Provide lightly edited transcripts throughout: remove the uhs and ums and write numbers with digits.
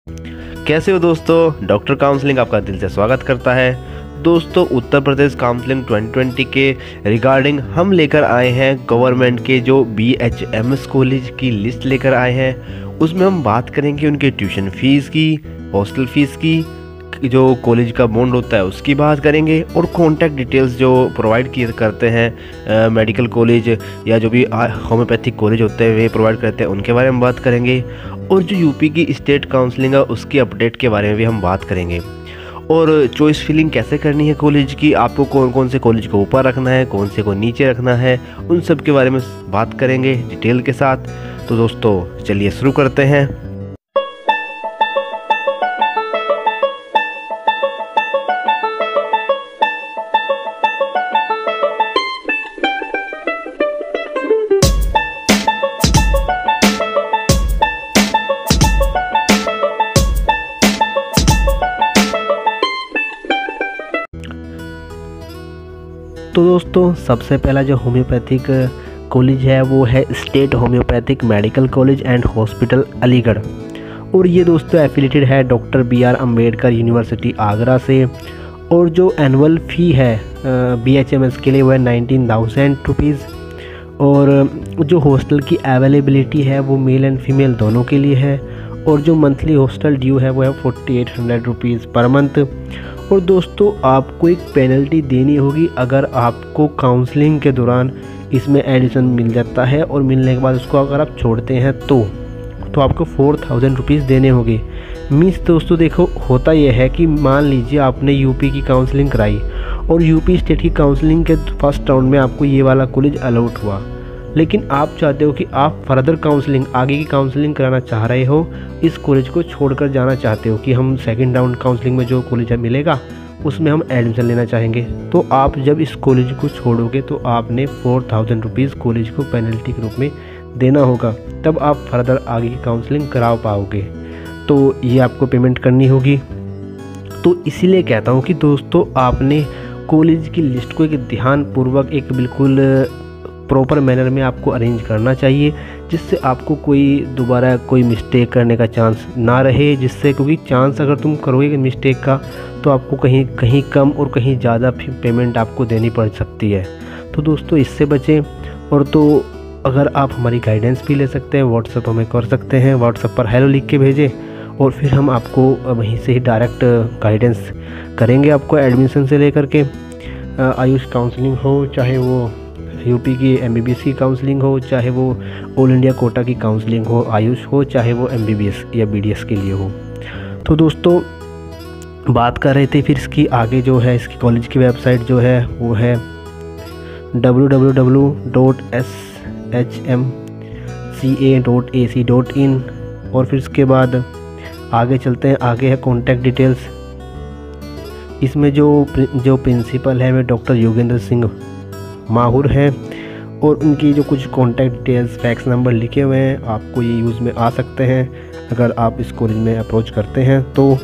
कैसे हो दोस्तों। डॉक्टर काउंसलिंग आपका दिल से स्वागत करता है। दोस्तों, उत्तर प्रदेश काउंसलिंग 2020 के रिगार्डिंग हम लेकर आए हैं गवर्नमेंट के जो BHMS कॉलेज की लिस्ट लेकर आए हैं। उसमें हम बात करेंगे उनके ट्यूशन फीस की, हॉस्टल फीस की, जो कॉलेज का बॉन्ड होता है उसकी बात करेंगे, और कॉन्टैक्ट डिटेल्स जो प्रोवाइड किए करते हैं मेडिकल कॉलेज या जो भी होम्योपैथिक कॉलेज होते हैं वे प्रोवाइड करते हैं उनके बारे में बात करेंगे। और जो यूपी की स्टेट काउंसलिंग है उसकी अपडेट के बारे में भी हम बात करेंगे। और चॉइस फिलिंग कैसे करनी है कॉलेज की, आपको कौन कौन से कॉलेज को ऊपर रखना है, कौन से को नीचे रखना है, उन सब के बारे में बात करेंगे डिटेल के साथ। तो दोस्तों चलिए शुरू करते हैं। तो दोस्तों सबसे पहला जो होम्योपैथिक कॉलेज है वो है state homeopathic medical college and hospital Aligarh, और ये दोस्तों एफिलेटेड है doctor BR Ambedkar university Agra से। और जो एनुअल फ़ी है BHMS के लिए वो है 19,000 रुपीज़। और जो हॉस्टल की अवेलेबिलिटी है वो मेल एंड फीमेल दोनों के लिए है। और जो मंथली हॉस्टल ड्यू है वो है 4800 रुपीज़ पर मंथ। और दोस्तों आपको एक पेनल्टी देनी होगी अगर आपको काउंसलिंग के दौरान इसमें एडिशन मिल जाता है, और मिलने के बाद उसको अगर आप छोड़ते हैं तो आपको 4000 रुपीज़ देने होंगे। मीन्स दोस्तों देखो, होता यह है कि मान लीजिए आपने यूपी की काउंसलिंग कराई और यूपी स्टेट की काउंसलिंग के फर्स्ट राउंड में आपको ये वाला कॉलेज अलॉट हुआ, लेकिन आप चाहते हो कि आप फर्दर काउंसलिंग, आगे की काउंसलिंग कराना चाह रहे हो, इस कॉलेज को छोड़कर जाना चाहते हो कि हम सेकंड राउंड काउंसलिंग में जो कॉलेज मिलेगा उसमें हम एडमिशन लेना चाहेंगे, तो आप जब इस कॉलेज को छोड़ोगे तो आपने 4000 रुपीज़ कॉलेज को पेनल्टी के रूप में देना होगा, तब आप फर्दर आगे की काउंसलिंग करा पाओगे। तो ये आपको पेमेंट करनी होगी। तो इसीलिए कहता हूँ कि दोस्तों आपने कॉलेज की लिस्ट को एक ध्यानपूर्वक, एक बिल्कुल प्रॉपर मैनर में आपको अरेंज करना चाहिए, जिससे आपको कोई दोबारा कोई मिस्टेक करने का चांस ना रहे, जिससे क्योंकि चांस अगर तुम करोगे मिस्टेक का तो आपको कहीं कम और कहीं ज़्यादा पेमेंट आपको देनी पड़ सकती है। तो दोस्तों इससे बचें। और तो अगर आप हमारी गाइडेंस भी ले सकते हैं, व्हाट्सएप हमें कर सकते हैं, व्हाट्सएप पर हेलो लिख के भेजें और फिर हम आपको वहीं से ही डायरेक्ट गाइडेंस करेंगे आपको एडमिशन से लेकर के। आयुष काउंसलिंग हो, चाहे वो यूपी की MBBS की काउंसलिंग हो, चाहे वो ऑल इंडिया कोटा की काउंसलिंग हो, आयुष हो, चाहे वो MBBS या BDS के लिए हो। तो दोस्तों बात कर रहे थे फिर इसकी आगे जो है, इसकी कॉलेज की वेबसाइट जो है वो है www.shmca.ac.in। और फिर इसके बाद आगे चलते हैं, आगे है कॉन्टैक्ट डिटेल्स। इसमें जो प्रिंसिपल है वे डॉक्टर योगेंद्र सिंह माहुर हैं, और उनकी जो कुछ कॉन्टैक्ट डिटेल्स, फैक्स नंबर लिखे हुए हैं, आपको ये यूज़ में आ सकते हैं अगर आप इस कॉलेज में अप्रोच करते हैं। तो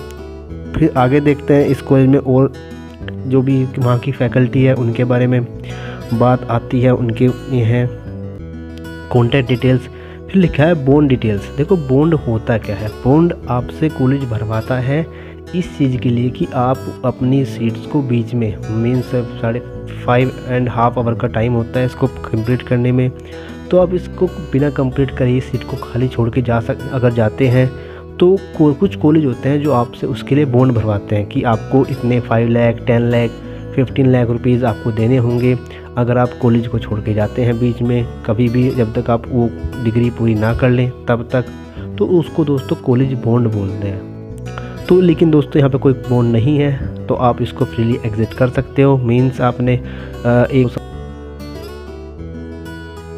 फिर आगे देखते हैं इस कॉलेज में और जो भी वहाँ की फैकल्टी है उनके बारे में बात आती है। उनके ये हैं कॉन्टैक्ट डिटेल्स। फिर लिखा है बॉन्ड डिटेल्स। देखो बॉन्ड होता क्या है, बॉन्ड आपसे कॉलेज भरवाता है इस चीज़ के लिए कि आप अपनी सीट्स को बीच में, मीन्स 5.5 आवर का टाइम होता है इसको कंप्लीट करने में, तो आप इसको बिना कंप्लीट करे सीट को खाली छोड़ के अगर जाते हैं तो कुछ कॉलेज होते हैं जो आपसे उसके लिए बॉन्ड भरवाते हैं कि आपको इतने 5 लाख, 10 लाख, 15 लाख रुपीज़ आपको देने होंगे अगर आप कॉलेज को छोड़ के जाते हैं बीच में, कभी भी जब तक आप वो डिग्री पूरी ना कर लें तब तक। तो उसको दोस्तों कॉलेज बॉन्ड बोलते हैं। तो लेकिन दोस्तों यहाँ पे कोई बॉन्ड नहीं है, तो आप इसको फ्रीली एग्जिट कर सकते हो। मीन्स आपने एक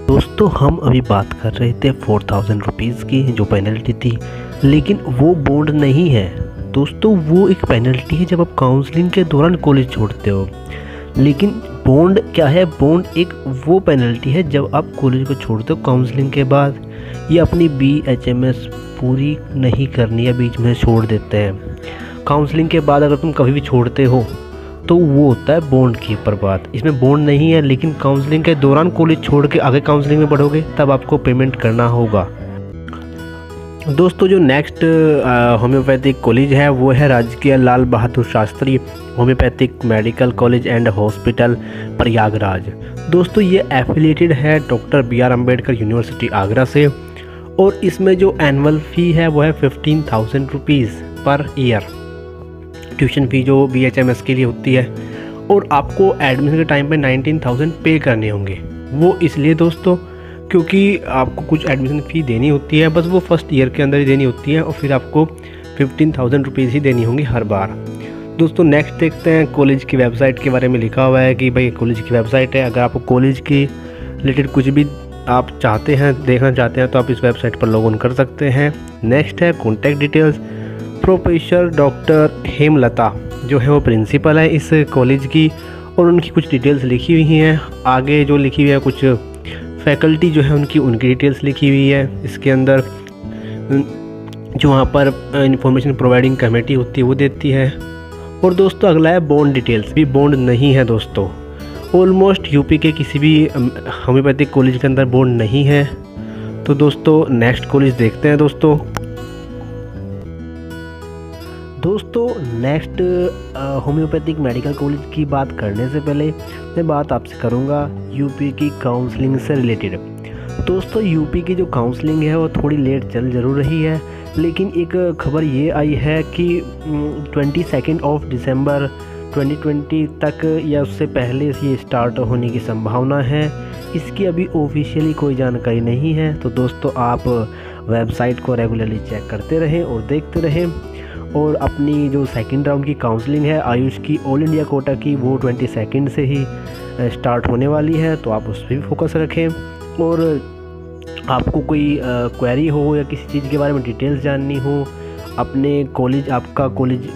दोस्तों हम अभी बात कर रहे थे 4000 रुपीज़ की जो पेनल्टी थी, लेकिन वो बॉन्ड नहीं है दोस्तों, वो एक पेनल्टी है जब आप काउंसलिंग के दौरान कॉलेज छोड़ते हो। लेकिन बॉन्ड क्या है, बॉन्ड एक वो पेनल्टी है जब आप कॉलेज को छोड़ते हो काउंसलिंग के बाद, ये अपनी BHMS पूरी नहीं करनी या बीच में छोड़ देते हैं। काउंसलिंग के बाद अगर तुम कभी भी छोड़ते हो तो वो होता है बॉन्ड की ऊपर बात। इसमें बॉन्ड नहीं है, लेकिन काउंसलिंग के दौरान कॉलेज छोड़ के आगे काउंसलिंग में बढ़ोगे तब आपको पेमेंट करना होगा। दोस्तों जो नेक्स्ट होम्योपैथिक कॉलेज है वो है राजकीय Lal Bahadur Shastri homeopathic medical college and hospital Prayagraj. दोस्तों ये एफिलिएटेड है doctor BR Ambedkar university Agra से, और इसमें जो एनुअल फ़ी है वो है 15,000 rupees per year, tuition fee जो BHMS के लिए होती है। और आपको एडमिशन के टाइम पे 19,000 पे करने होंगे। वो इसलिए दोस्तों क्योंकि आपको कुछ एडमिशन फ़ी देनी होती है, बस वो फर्स्ट ईयर के अंदर ही देनी होती है, और फिर आपको 15,000 रुपीज़ ही देनी होंगी हर बार। दोस्तों नेक्स्ट देखते हैं कॉलेज की वेबसाइट के बारे में। लिखा हुआ है कि भाई कॉलेज की वेबसाइट है, अगर आपको कॉलेज की रिलेटेड कुछ भी आप चाहते हैं, देखना चाहते हैं, तो आप इस वेबसाइट पर लॉग इन कर सकते हैं। नेक्स्ट है contact details. Professor doctor Hemlata जो है वो प्रिंसिपल है इस कॉलेज की, और उनकी कुछ डिटेल्स लिखी हुई हैं। आगे जो लिखी हुई है कुछ फैकल्टी जो है उनकी डिटेल्स लिखी हुई है। इसके अंदर जो वहाँ पर इंफॉर्मेशन प्रोवाइडिंग कमेटी होती है वो देती है। और दोस्तों अगला है बॉन्ड डिटेल्स। भी बॉन्ड नहीं है दोस्तों, ऑलमोस्ट यूपी के किसी भी होम्योपैथिक कॉलेज के अंदर बॉन्ड नहीं है। तो दोस्तों नेक्स्ट कॉलेज देखते हैं। दोस्तों नेक्स्ट होम्योपैथिक मेडिकल कॉलेज की बात करने से पहले मैं बात आपसे करूंगा यूपी की काउंसलिंग से रिलेटेड। दोस्तों यूपी की जो काउंसलिंग है वो थोड़ी लेट चल ज़रूर रही है, लेकिन एक खबर ये आई है कि 22 दिसंबर 2020 तक या उससे पहले ये स्टार्ट होने की संभावना है। इसकी अभी ऑफिशियली कोई जानकारी नहीं है। तो दोस्तों आप वेबसाइट को रेगुलरली चेक करते रहें और देखते रहें। और अपनी जो सेकंड राउंड की काउंसलिंग है आयुष की ऑल इंडिया कोटा की, वो 22 से ही स्टार्ट होने वाली है, तो आप उस पर भी फोकस रखें। और आपको कोई क्वेरी हो या किसी चीज़ के बारे में डिटेल्स जाननी हो, अपने कॉलेज आपका कॉलेज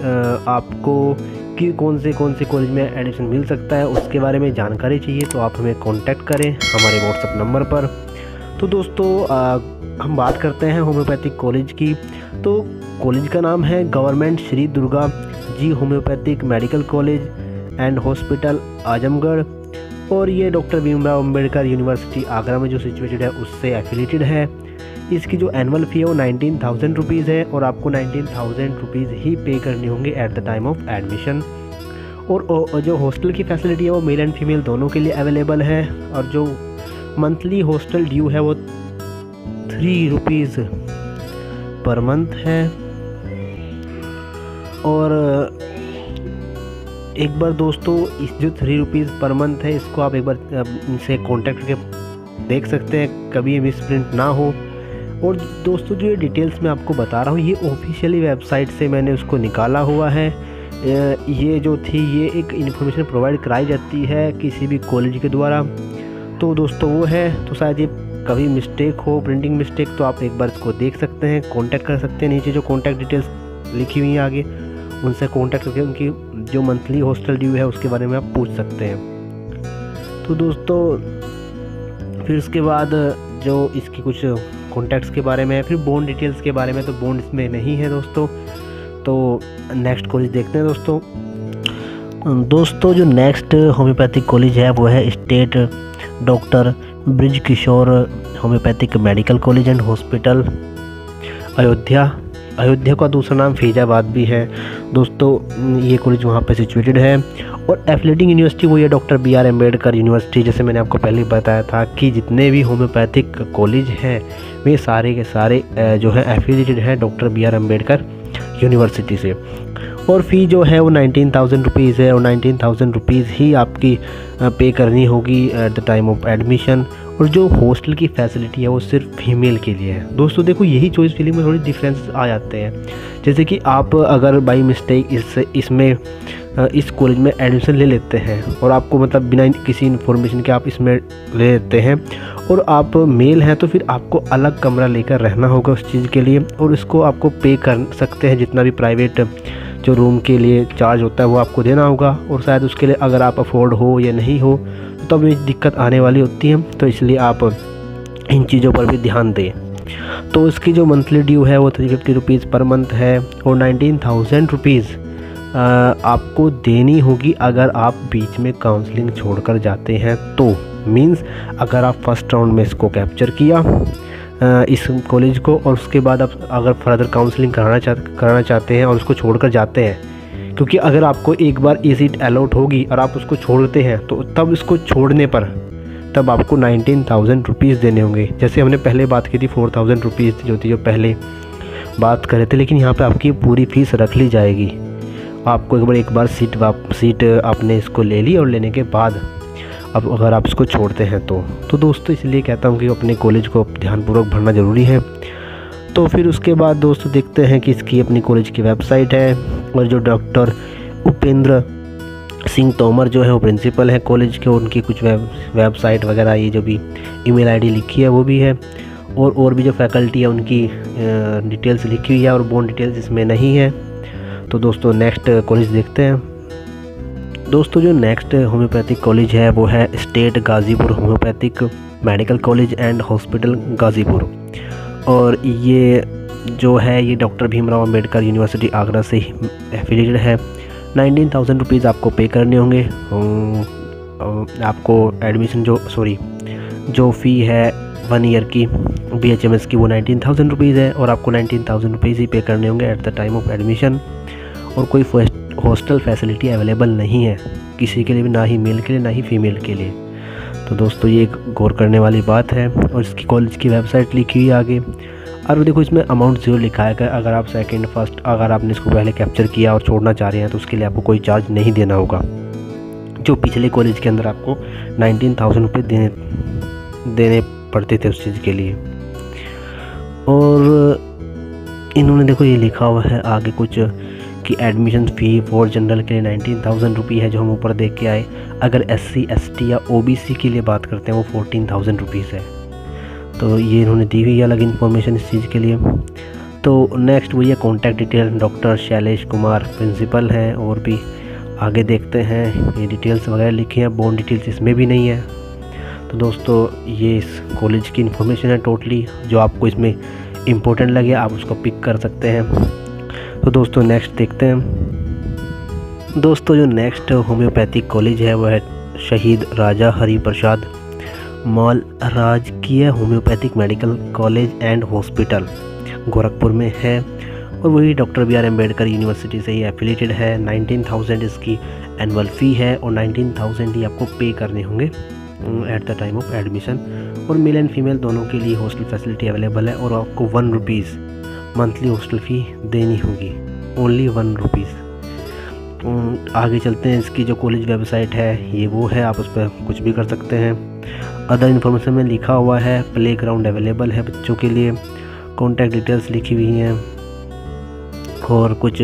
आपको कि कौन से कॉलेज में एडमिशन मिल सकता है उसके बारे में जानकारी चाहिए, तो आप हमें कांटेक्ट करें हमारे व्हाट्सएप नंबर पर। तो दोस्तों हम बात करते हैं होम्योपैथिक कॉलेज की। तो कॉलेज का नाम है government Shri Durga ji homeopathic medical college and hospital Azamgarh, और ये डॉक्टर भीमराव अम्बेडकर यूनिवर्सिटी आगरा में जो सिचुएटेड है उससे एफिलेटेड है। इसकी जो एनुअल फ़ी है वो 19,000 रुपीज़ है, और आपको 19,000 रुपीज़ ही पे करने होंगे at the time of admission. और जो हॉस्टल की फैसिलिटी है वो मेल एंड फीमेल दोनों के लिए अवेलेबल है। और जो मंथली हॉस्टल ड्यू है वो 3 रुपीज़ पर मंथ है। और एक बार दोस्तों इस जो 3 रुपीज़ पर मंथ है इसको आप एक बार इनसे कांटेक्ट करके देख सकते हैं, कभी ये मिसप्रिंट ना हो। और दोस्तों जो ये डिटेल्स मैं आपको बता रहा हूँ ये ऑफिशियली वेबसाइट से मैंने उसको निकाला हुआ है। ये जो थी ये एक इन्फॉर्मेशन प्रोवाइड कराई जाती है किसी भी कॉलेज के द्वारा, तो दोस्तों वो है। तो शायद ये कभी मिस्टेक हो, प्रिंटिंग मिस्टेक, तो आप एक बार इसको देख सकते हैं, कांटेक्ट कर सकते हैं। नीचे जो कांटेक्ट डिटेल्स लिखी हुई हैं आगे उनसे कांटेक्ट करके उनकी जो मंथली हॉस्टल ड्यू है उसके बारे में आप पूछ सकते हैं। तो दोस्तों फिर उसके बाद जो इसकी कुछ कॉन्टैक्ट्स के बारे में, फिर बॉन्ड डिटेल्स के बारे में, तो बॉन्ड इसमें नहीं है दोस्तों। तो नेक्स्ट कॉलेज देखते हैं दोस्तों जो नेक्स्ट होम्योपैथिक कॉलेज है वो है state doctor Brij Kishore homeopathic medical college and hospital Ayodhya का दूसरा नाम फैजाबाद भी है दोस्तों। ये कॉलेज वहाँ पे सिचुएटेड है। और एफिलिएटिंग यूनिवर्सिटी वो ये डॉक्टर BR अम्बेडकर यूनिवर्सिटी। जैसे मैंने आपको पहले बताया था कि जितने भी होम्योपैथिक कॉलेज हैं वे सारे के सारे जो है एफिलिएटेड है डॉक्टर BR अम्बेडकर यूनिवर्सिटी से। और फ़ी जो है वो 19,000 रुपीज़ है, और 19,000 रुपीज़ ही आपकी पे करनी होगी at the time of admission. और जो हॉस्टल की फैसिलिटी है वो सिर्फ फीमेल के लिए है दोस्तों। देखो यही चॉइस फीलिंग में थोड़ी डिफरेंस आ जाते हैं। जैसे कि आप अगर बाई मिस्टेक इसमें इस कॉलेज में एडमिशन ले लेते हैं और आपको मतलब बिना किसी इन्फॉर्मेशन के आप इसमें ले लेते हैं और आप मेल हैं, तो फिर आपको अलग कमरा लेकर रहना होगा उस चीज़ के लिए, और इसको आपको पे कर सकते हैं। जितना भी प्राइवेट जो रूम के लिए चार्ज होता है वो आपको देना होगा, और शायद उसके लिए अगर आप अफोर्ड हो या नहीं हो तो तब ये दिक्कत आने वाली होती है। तो इसलिए आप इन चीज़ों पर भी ध्यान दें। तो इसकी जो मंथली ड्यू है वो 350 रुपीज़ पर मंथ है, और 19,000 रुपीज़ आपको देनी होगी अगर आप बीच में काउंसलिंग छोड़कर जाते हैं। तो मीन्स अगर आप फर्स्ट राउंड में इसको कैप्चर किया, इस कॉलेज को, और उसके बाद आप अगर फर्दर काउंसलिंग कराना चाहते हैं और उसको छोड़कर जाते हैं, क्योंकि अगर आपको एक बार ये सीट अलॉट होगी और आप उसको छोड़ते हैं तो तब इसको छोड़ने पर तब आपको 19,000 रुपीज़ देने होंगे। जैसे हमने पहले बात की थी 4,000 रुपीज़ जो थी, जो पहले बात कर रहे थे, लेकिन यहाँ पे आपकी पूरी फ़ीस रख ली जाएगी। आपको एक बार सीट आपने इसको ले ली, और लेने के बाद अब अगर आप इसको छोड़ते हैं तो दोस्तों इसलिए कहता हूँ कि अपने कॉलेज को ध्यानपूर्वक भरना ज़रूरी है। तो फिर उसके बाद दोस्तों देखते हैं कि इसकी अपनी कॉलेज की वेबसाइट है, और जो डॉक्टर उपेंद्र सिंह तोमर जो है वो प्रिंसिपल है कॉलेज के, उनकी कुछ वेबसाइट वगैरह, ये जो भी ईमेल आईडी लिखी है वो भी है, और भी जो फैकल्टी है उनकी डिटेल्स लिखी हुई है, और बोन डिटेल्स इसमें नहीं है। तो दोस्तों नेक्स्ट कॉलेज देखते हैं। दोस्तों जो नेक्स्ट होम्योपैथिक कॉलेज है वो है state Ghazipur homeopathic medical college and hospital Ghazipur, और ये जो है ये डॉक्टर भीमराव अंबेडकर यूनिवर्सिटी आगरा से एफिलिएटेड है। 19,000 रुपीज़ आपको पे करने होंगे। आपको एडमिशन जो फ़ी है 1 ईयर की BHMS की वो 19,000 रुपीज़ है, और आपको 19,000 रुपीज़ ही पे करने होंगे at the time of admission. और कोई हॉस्टल फैसिलिटी अवेलेबल नहीं है किसी के लिए भी, ना ही मेल के लिए ना ही फीमेल के लिए। तो दोस्तों ये एक गौर करने वाली बात है। और इसकी कॉलेज की वेबसाइट लिखी हुई है आगे, और देखो इसमें अमाउंट 0 लिखा है कि अगर आप सेकंड फर्स्ट अगर आपने इसको पहले कैप्चर किया और छोड़ना चाह रहे हैं तो उसके लिए आपको कोई चार्ज नहीं देना होगा, जो पिछले कॉलेज के अंदर आपको 19,000 रुपये देने पड़ते थे उस चीज़ के लिए। और इन्होंने देखो ये लिखा हुआ है आगे कुछ कि एडमिशन फ़ी फॉर जनरल के लिए 19,000 रुपये है, जो हम ऊपर देख के आए। अगर SC ST या OBC के लिए बात करते हैं वो 14,000 रुपीज़ है। तो ये इन्होंने दी हुई है अलग इन्फॉर्मेशन इस चीज़ के लिए। तो नेक्स्ट वही है contact detail, doctor Shailesh Kumar principal हैं, और भी आगे देखते हैं ये डिटेल्स वगैरह लिखी हैं, बोन डिटेल्स इसमें भी नहीं है। तो दोस्तों ये इस कॉलेज की इन्फॉर्मेशन है टोटली, जो आपको इसमें इम्पोर्टेंट लगे आप उसको पिक कर सकते हैं। तो दोस्तों नेक्स्ट देखते हैं। दोस्तों जो नेक्स्ट होम्योपैथिक कॉलेज है वह है शहीद राजा हरिप्रसाद माल राजकीय homeopathic medical college and hospital Gorakhpur में है, और वही डॉक्टर BR अम्बेडकर यूनिवर्सिटी से ही एफिलिएटेड है। 19,000 इसकी एनुअल फ़ी है, और 19,000 ही आपको पे करने होंगे at the time of admission. और मेल एंड फीमेल दोनों के लिए हॉस्टल फैसिलिटी अवेलेबल है, और आपको 1 रुपीज़ मंथली हॉस्टल फ़ी देनी होगी, ओनली 1 रुपीज़। आगे चलते हैं, इसकी जो कॉलेज वेबसाइट है ये वो है, आप उस पर कुछ भी कर सकते हैं। अदर इन्फॉर्मेशन में लिखा हुआ है प्लेग्राउंड अवेलेबल है बच्चों के लिए, कॉन्टैक्ट डिटेल्स लिखी हुई हैं, और कुछ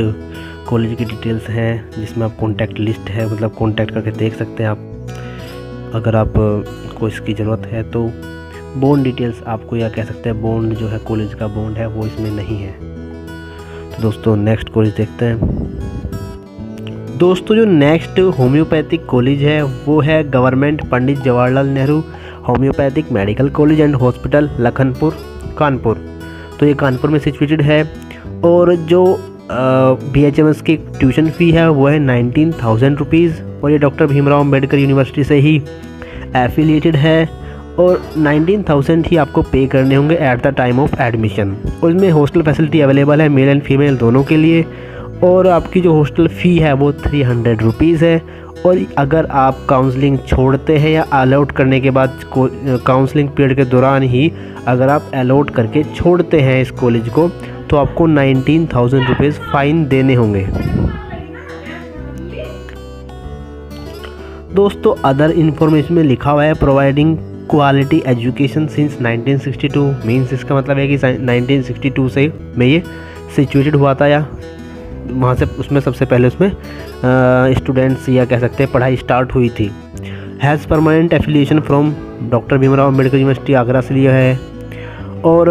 कॉलेज की डिटेल्स हैं जिसमें आप कॉन्टैक्ट लिस्ट है, मतलब कॉन्टैक्ट करके देख सकते हैं आप अगर आप को इसकी ज़रूरत है। तो बॉन्ड डिटेल्स आपको या कह सकते हैं बॉन्ड जो है कॉलेज का बॉन्ड है वो इसमें नहीं है। तो दोस्तों नेक्स्ट कॉलेज देखते हैं। दोस्तों जो नेक्स्ट होम्योपैथिक कॉलेज है वो है government Pandit Jawaharlal Nehru homeopathic medical college and hospital Lakhanpur Kanpur. तो ये कानपुर में सिचुएटेड है, और जो BHMS की ट्यूशन फ़ी है वो है 19,000 रुपीज़, और ये डॉक्टर भीमराव अंबेडकर यूनिवर्सिटी से ही एफिलिएटेड है, और 19,000 ही आपको पे करने होंगे at the time of admission. और इसमें हॉस्टल फैसिलिटी अवेलेबल है मेल एंड फीमेल दोनों के लिए, और आपकी जो हॉस्टल फ़ी है वो 300 रुपीज़ है। और अगर आप काउंसलिंग छोड़ते हैं या अलॉट करने के बाद काउंसलिंग पीरियड के दौरान ही अगर आप अलॉट करके छोड़ते हैं इस कॉलेज को, तो आपको 19,000 रुपीज़ फ़ाइन देने होंगे। दोस्तों अदर इन्फॉर्मेशन में लिखा हुआ है providing quality education since 1962, means इसका मतलब है कि 1962 से में ये सिचुएटेड हुआ था, या वहाँ से उसमें सबसे पहले उसमें स्टूडेंट्स या कह सकते हैं पढ़ाई स्टार्ट हुई थी। Has permanent affiliation from doctor Bhimrao Ambedkar university Agra से लिया है। और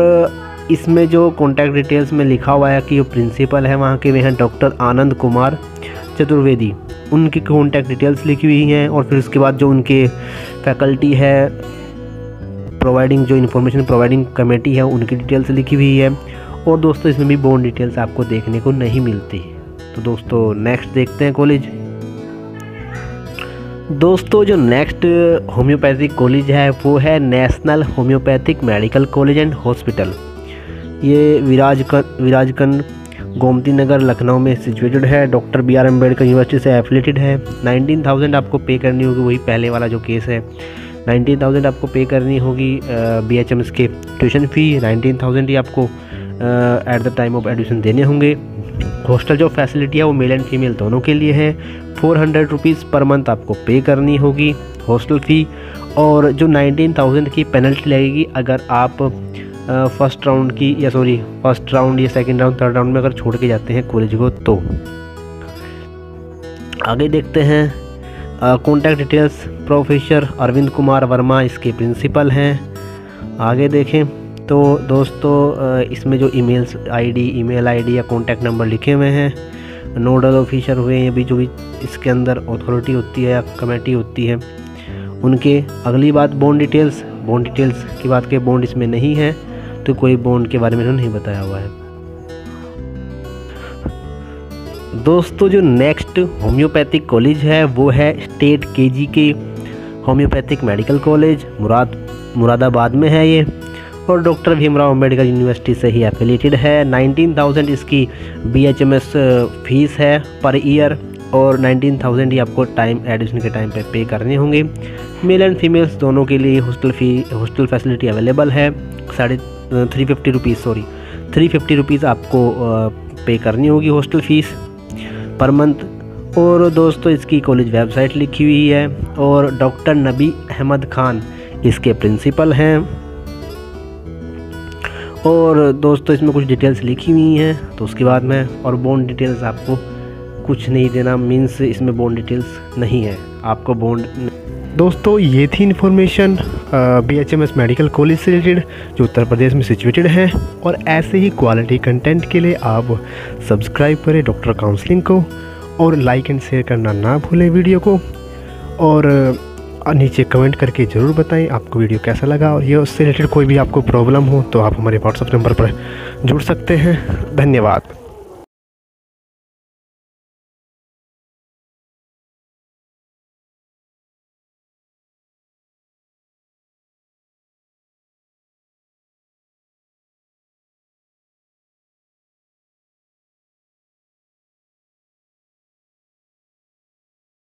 इसमें जो कॉन्टैक्ट डिटेल्स में लिखा हुआ है कि जो प्रिंसिपल है वहाँ के वे हैं डॉक्टर आनंद कुमार चतुर्वेदी, उनकी कॉन्टैक्ट डिटेल्स लिखी हुई हैं। और फिर उसके बाद जो उनके फैकल्टी है प्रोवाइडिंग, जो इन्फॉर्मेशन प्रोवाइडिंग कमेटी है उनकी डिटेल्स लिखी हुई है। और दोस्तों इसमें भी बॉन्ड डिटेल्स आपको देखने को नहीं मिलती। तो दोस्तों नेक्स्ट देखते हैं कॉलेज। दोस्तों जो नेक्स्ट होम्योपैथिक कॉलेज है वो है national homeopathic medical college and hospital. ये विराजगंज गोमती नगर लखनऊ में सिचुएटेड है। डॉक्टर BR अम्बेडकर यूनिवर्सिटी से एफिलेटेड है। 19,000 आपको पे करनी होगी, वही पहले वाला जो केस है। 19,000 आपको पे करनी होगी BHMS के ट्यूशन फ़ी। 19,000 ही आपको at the time of admission देने होंगे। हॉस्टल जो फैसिलिटी है वो मेल एंड फीमेल दोनों के लिए है। 400 रुपीज़ पर मंथ आपको पे करनी होगी हॉस्टल फ़ी। और जो 19,000 की पेनल्टी लगेगी अगर आप फर्स्ट राउंड या सेकंड राउंड थर्ड राउंड में अगर छोड़ के जाते हैं कॉलेज को। तो आगे देखते हैं contact details. Professor Arvind Kumar Verma इसके प्रिंसिपल हैं। आगे देखें तो दोस्तों इसमें जो ईमेल आईडी या कॉन्टैक्ट नंबर लिखे हुए हैं, नोडल ऑफिसर हुए हैं भी, जो भी इसके अंदर अथॉरिटी होती है या कमेटी होती है उनके। अगली बात बॉन्ड डिटेल्स की बात के बॉन्ड इसमें नहीं है, तो कोई बॉन्ड के बारे में नहीं बताया हुआ है। दोस्तों जो नेक्स्ट होम्योपैथिक कॉलेज है वो है state KGK homeopathic medical college, Moradabad में है ये, और डॉक्टर भीमराव अम्बेडकर यूनिवर्सिटी से ही एफिलिएटेड है। 19,000 इसकी BHMS फीस है पर ईयर, और 19,000 ही आपको एडमिशन के टाइम पे करने होंगे। मेल एंड फीमेल्स दोनों के लिए हॉस्टल फैसिलिटी अवेलेबल है। 350 रुपीज़ आपको पे करनी होगी हॉस्टल फीस पर मंथ। और दोस्तों इसकी कॉलेज वेबसाइट लिखी हुई है, और डॉक्टर नबी अहमद खान इसके प्रिंसिपल हैं। और दोस्तों इसमें कुछ डिटेल्स लिखी हुई हैं, तो उसके बाद में और बॉन्ड डिटेल्स आपको कुछ नहीं देना, मीन्स इसमें बॉन्ड डिटेल्स नहीं है आपको बॉन्ड। दोस्तों ये थी इन्फॉर्मेशन BHMS मेडिकल कॉलेज से रिलेटेड जो उत्तर प्रदेश में सिचुएटेड है। और ऐसे ही क्वालिटी कंटेंट के लिए आप सब्सक्राइब करें डॉक्टर काउंसलिंग को, और लाइक एंड शेयर करना ना भूलें वीडियो को। और नीचे कमेंट करके ज़रूर बताएं आपको वीडियो कैसा लगा, और ये उससे रिलेटेड कोई भी आपको प्रॉब्लम हो तो आप हमारे WhatsApp नंबर पर जुड़ सकते हैं। धन्यवाद।